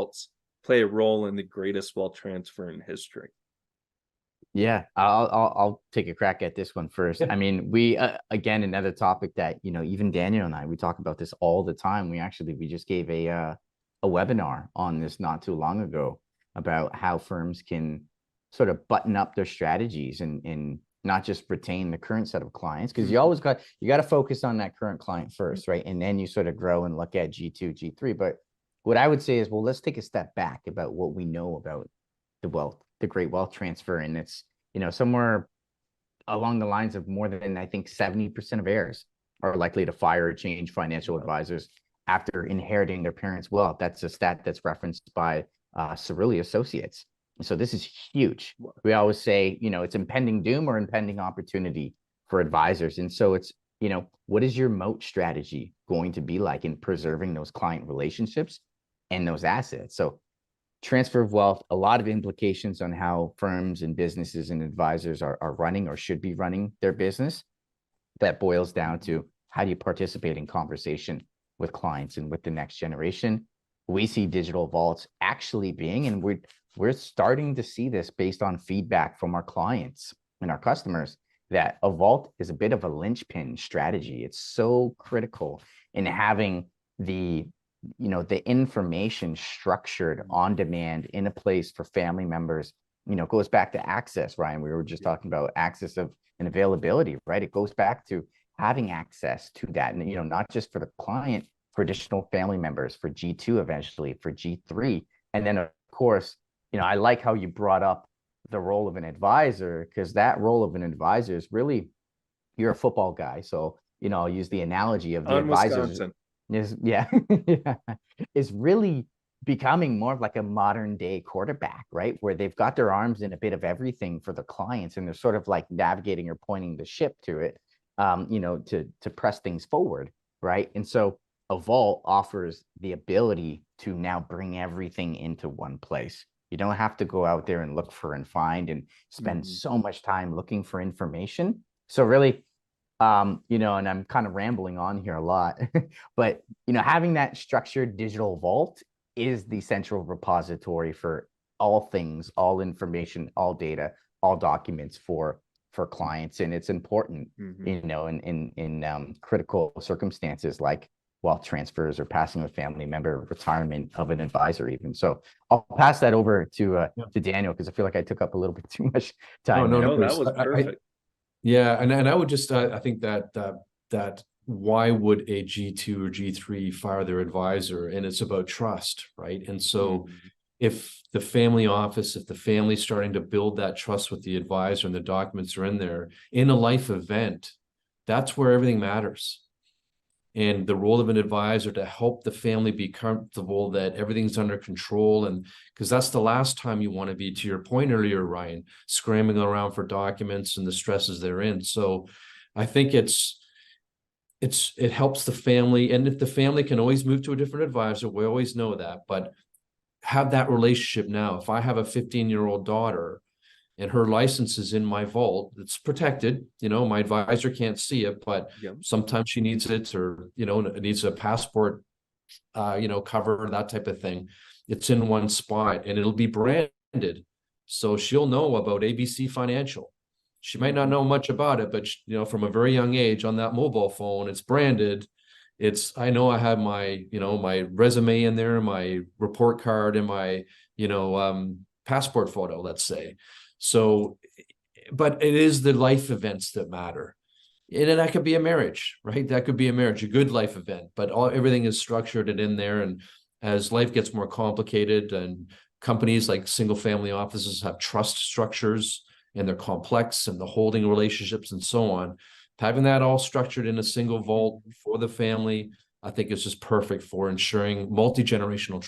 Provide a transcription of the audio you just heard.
vaults play a role in the greatest wealth transfer in history? Yeah, I'll take a crack at this one first. I mean, we again, another topic that, even Daniel and I, we talk about this all the time. We just gave a webinar on this not too long ago about how firms can sort of button up their strategies and not just retain the current set of clients, because you got to focus on that current client first, right? And then you sort of grow and look at G2, G3. But what I would say is, well, let's take a step back about what we know about the great wealth transfer. And it's, somewhere along the lines of more than, I think, 70% of heirs are likely to fire or change financial advisors after inheriting their parents' wealth. That's a stat that's referenced by Cerulli Associates. So this is huge. We always say, it's impending doom or impending opportunity for advisors. And so it's, what is your moat strategy going to be like in preserving those client relationships and those assets? So transfer of wealth, a lot of implications on how firms and businesses and advisors are running or should be running their business. That boils down to, how do you participate in conversation with clients and with the next generation? We see digital vaults actually being, and we're starting to see this based on feedback from our clients and our customers, that a vault is a bit of a linchpin strategy. It's so critical in having the information structured on demand in a place for family members. It goes back to access, Ryan. We were just talking about access and availability, right? It goes back to having access to that, and not just for the client, for additional family members, for G2 eventually, for G3. And then of course, I like how you brought up the role of an advisor, because that role of an advisor is really, you're a football guy. So, I'll use the analogy of the advisors is really becoming more of like a modern day quarterback, right? Where they've got their arms in a bit of everything for the clients, and they're sort of like navigating or pointing the ship to it, to press things forward, right? And so a vault offers the ability to now bring everything into one place. You don't have to go out there and look for and find and spend so much time looking for information. So really, and I'm kind of rambling on here a lot, but, having that structured digital vault is the central repository for all things, all information, all data, all documents for clients. And it's important, in critical circumstances like wealth transfers or passing of a family member, retirement of an advisor even. So I'll pass that over to Daniel, because I feel like I took up a little bit too much time. No, that was perfect. Yeah, and I would just I think that why would a G2 or G3 fire their advisor? And it's about trust, right? And so if the family office, if the family's starting to build that trust with the advisor and the documents are in there, in a life event, that's where everything matters. And the role of an advisor to help the family be comfortable that everything's under control. And because that's the last time you want to be, to your point earlier, Ryan, scrambling around for documents and the stresses they're in. So I think it helps the family. And if the family can always move to a different advisor, we always know that, but have that relationship now. If I have a 15-year-old daughter and her license is in my vault, it's protected, my advisor can't see it, but sometimes she needs it, or, it needs a passport, cover, that type of thing. It's in one spot and it'll be branded. So she'll know about ABC Financial. She might not know much about it, but from a very young age on that mobile phone, it's branded. I know I have my, my resume in there, my report card, and my, passport photo, let's say. So, but it is the life events that matter. And that could be a marriage, right? That could be a marriage, a good life event, but everything is structured and in there. And as life gets more complicated, and companies like single family offices have trust structures and they're complex, and the holding relationships and so on, having that all structured in a single vault for the family, I think is just perfect for ensuring multi-generational trust.